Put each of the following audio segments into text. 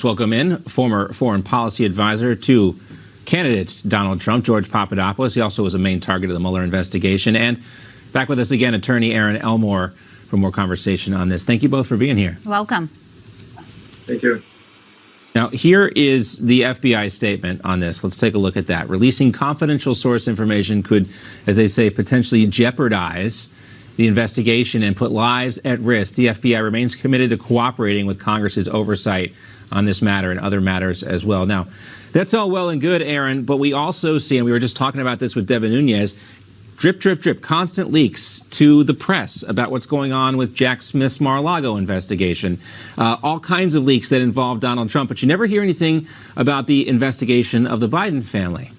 Welcome in former foreign policy advisor to candidate Donald Trump, George Papadopoulos. He also was a main target of the Mueller investigation. And back with us again, attorney Erin Elmore for more conversation on this. Thank you both for being here. Welcome. Thank you. Now, here is the FBI statement on this. Let's take a look at that. Releasing confidential source information could, as they say, potentially jeopardize the investigation and put lives at risk. The FBI remains committed to cooperating with Congress's oversight on this matter and other matters as well. Now, that's all well and good, Erin, but we also see, and we were just talking about this with Devin Nunes, drip, drip, drip, constant leaks to the press about what's going on with Jack Smith's Mar-a-Lago investigation. All kinds of leaks that involve Donald Trump, but you never hear anything about the investigation of the Biden family.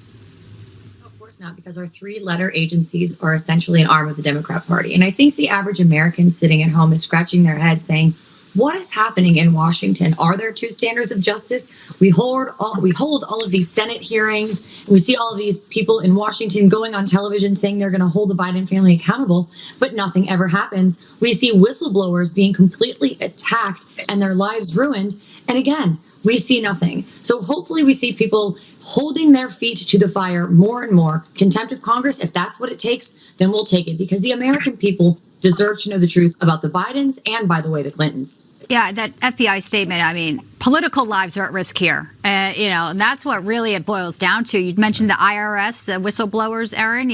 Of course not, because our three-letter agencies are essentially an arm of the Democrat Party. And I think the average American sitting at home is scratching their head saying, what is happening in Washington? Are there two standards of justice? We hold all of these Senate hearings, and we see all of these people in Washington going on television saying they're going to hold the Biden family accountable, but nothing ever happens. We see whistleblowers being completely attacked and their lives ruined. And again, we see nothing. So hopefully we see people holding their feet to the fire more and more. Contempt of Congress, if that's what it takes, then we'll take it, because the American people deserve to know the truth about the Bidens and, by the way, the Clintons. Yeah, that FBI statement, I mean, political lives are at risk here. And that's what really it boils down to. You mentioned the IRS, the whistleblowers, Erin.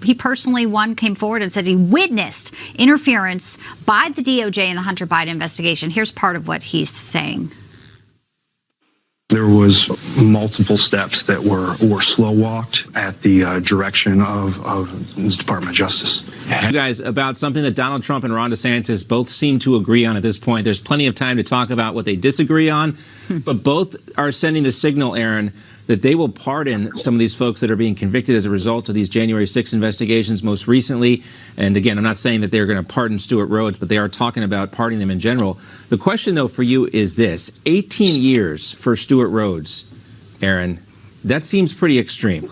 He personally, came forward and said he witnessed interference by the DOJ in the Hunter Biden investigation. Here's part of what he's saying. There was multiple steps that were slow walked at the direction of the Department of Justice. You guys, about something that Donald Trump and Ron DeSantis both seem to agree on at this point. There's plenty of time to talk about what they disagree on, but both are sending the signal, Erin, that they will pardon some of these folks that are being convicted as a result of these January 6 investigations most recently. And again, I'm not saying that they're going to pardon Stewart Rhodes, but they are talking about pardoning them in general. The question, though, for you is this. 18 years for Stewart Rhodes, Erin, that seems pretty extreme.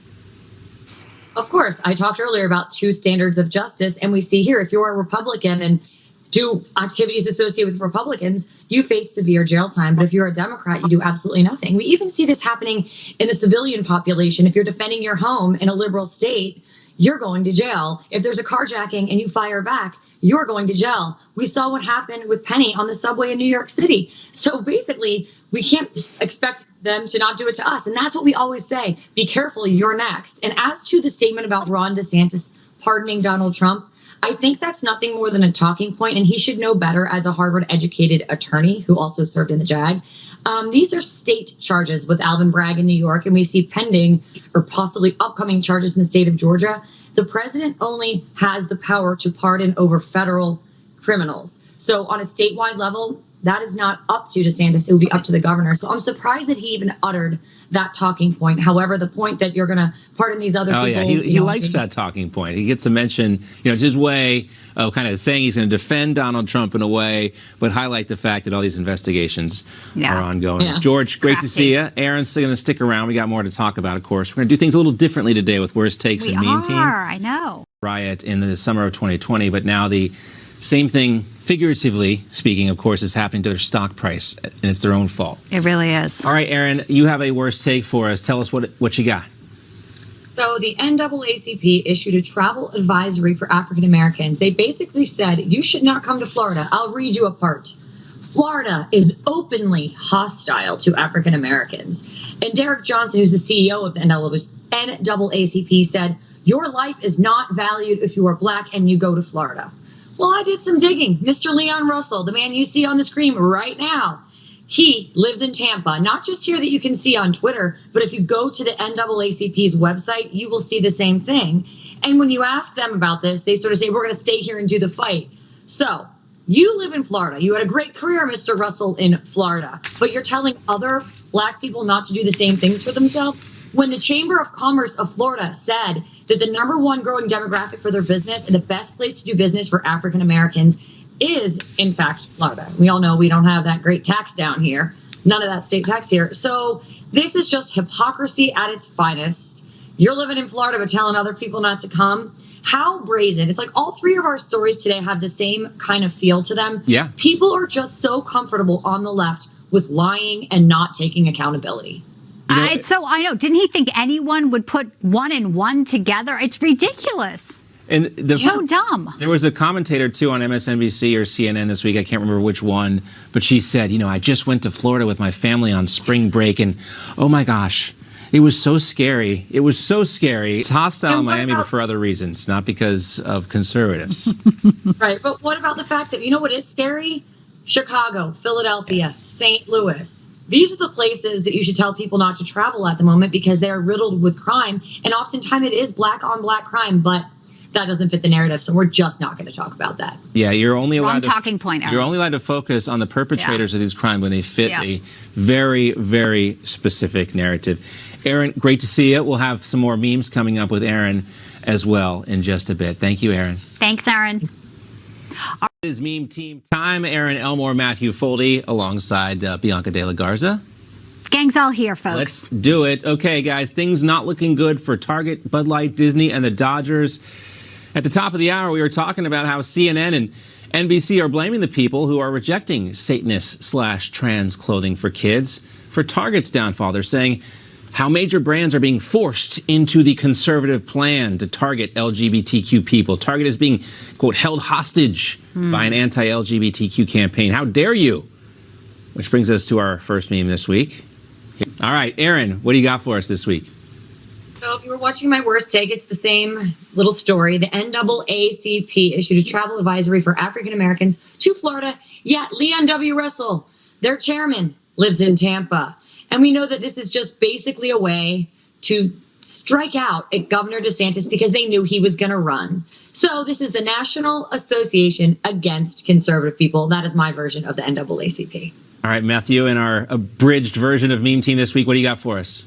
Of course, I talked earlier about two standards of justice, and we see here, if you're a Republican and do activities associated with Republicans, you face severe jail time. But if you're a Democrat, you do absolutely nothing. We even see this happening in the civilian population. If you're defending your home in a liberal state, you're going to jail. If there's a carjacking and you fire back, you're going to jail. We saw what happened with Penny on the subway in New York City. So basically, we can't expect them to not do it to us. And that's what we always say. Be careful, you're next. And as to the statement about Ron DeSantis pardoning Donald Trump, I think that's nothing more than a talking point, and he should know better as a Harvard-educated attorney who also served in the JAG. These are state charges with Alvin Bragg in New York, and we see pending or possibly upcoming charges in the state of Georgia. The president only has the power to pardon over federal criminals. So on a statewide level, that is not up to DeSantis. It would be up to the governor. So I'm surprised that he even uttered that talking point. However, the point that you're going to pardon these other people. Oh, yeah, he likes that talking point. He gets to mention, it's his way of kind of saying he's going to defend Donald Trump in a way, but highlight the fact that all these investigations are ongoing. Yeah. George, great to see you. Erin's going to stick around. We got more to talk about, of course. We're going to do things a little differently today with Worst Takes and Meme Team. I know. Riot in the summer of 2020, but now the same thing, figuratively speaking, of course, is happening to their stock price, and it's their own fault. It really is. All right, Erin, you have a worst take for us. Tell us what you got. So the NAACP issued a travel advisory for African Americans. They basically said, you should not come to Florida. I'll read you a part. Florida is openly hostile to African Americans. And Derek Johnson, who's the CEO of the NAACP, said, your life is not valued if you are Black and you go to Florida. Well, I did some digging. Mr. Leon Russell, the man you see on the screen right now, he lives in Tampa, not just here that you can see on Twitter, but if you go to the NAACP's website, you will see the same thing. And when you ask them about this, they sort of say, we're going to stay here and do the fight. So you live in Florida. You had a great career, Mr. Russell, in Florida, but you're telling other Black people not to do the same things for themselves? When the Chamber of Commerce of Florida said that the #1 growing demographic for their business and the best place to do business for African Americans is, in fact, Florida. We all know we don't have that great tax down here. None of that state tax here. So this is just hypocrisy at its finest. You're living in Florida but telling other people not to come. How brazen. It's like all three of our stories today have the same kind of feel to them. Yeah. People are just so comfortable on the left with lying and not taking accountability. So I know. Didn't he think anyone would put 1 and 1 together? It's ridiculous. And So dumb. There was a commentator, too, on MSNBC or CNN this week. I can't remember which one. But she said, I just went to Florida with my family on spring break. And, oh, my gosh, it was so scary. It was so scary. It's hostile in Miami, but for other reasons, not because of conservatives. Right. But what about the fact that, what is scary? Chicago, Philadelphia, St. Louis. These are the places that you should tell people not to travel at the moment because they are riddled with crime. And oftentimes it is black on black crime, but that doesn't fit the narrative. So we're just not going to talk about that. Yeah, you're only allowed talking point, Erin. You're only allowed to focus on the perpetrators of these crimes when they fit a very, very specific narrative. Erin, great to see you. We'll have some more memes coming up with Erin as well in just a bit. Thank you, Erin. Thanks, Erin. It is meme team time. Erin Elmore, Matthew Foldy, alongside Bianca De La Garza. Gang's all here, folks. Let's do it. Okay, guys, things not looking good for Target, Bud Light, Disney, and the Dodgers. At the top of the hour, we were talking about how CNN and NBC are blaming the people who are rejecting Satanist/trans clothing for kids for Target's downfall. They're saying how major brands are being forced into the conservative plan to target LGBTQ people. Target is being, quote, held hostage by an anti-LGBTQ campaign. How dare you? Which brings us to our first meme this week. All right, Erin, what do you got for us this week? So if you were watching my worst take, it's the same little story. The NAACP issued a travel advisory for African Americans to Florida, yet Leon W. Russell, their chairman, lives in Tampa. And we know that this is just basically a way to strike out at Governor DeSantis because they knew he was going to run. So this is the National Association Against Conservative People. That is my version of the NAACP. All right, Matthew, in our abridged version of Meme Team this week, what do you got for us?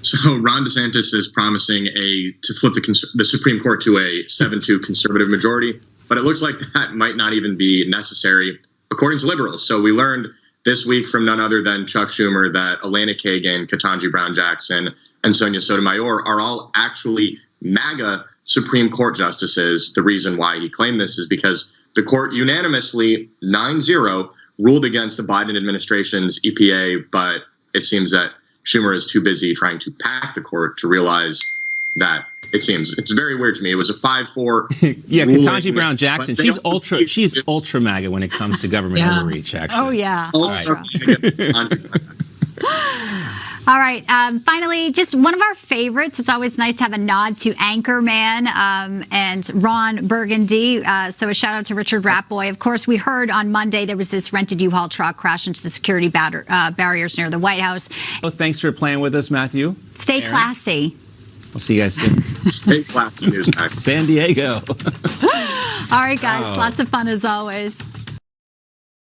So Ron DeSantis is promising to flip the Supreme Court to a 7-2 conservative majority, but it looks like that might not even be necessary, according to liberals. So we learned this week from none other than Chuck Schumer that Elena Kagan, Ketanji Brown Jackson, and Sonia Sotomayor are all actually MAGA Supreme Court justices. The reason why he claimed this is because the court unanimously 9-0 ruled against the Biden administration's EPA, but it seems that Schumer is too busy trying to pack the court to realize that it's very weird to me. It was a 5-4. Yeah, Ketanji Brown Jackson. She's ultra MAGA when it comes to government overreach, actually. Oh, yeah. All right. All right. Finally, just one of our favorites. It's always nice to have a nod to Anchorman and Ron Burgundy. So a shout out to Richard Ratboy. Of course, we heard on Monday there was this rented U-Haul truck crash into the security barriers near the White House. Well, thanks for playing with us, Matthew. Stay Erin. classy. We'll see you guys soon. Stay classy, Newsmax. San Diego. All right, guys. Lots of fun as always.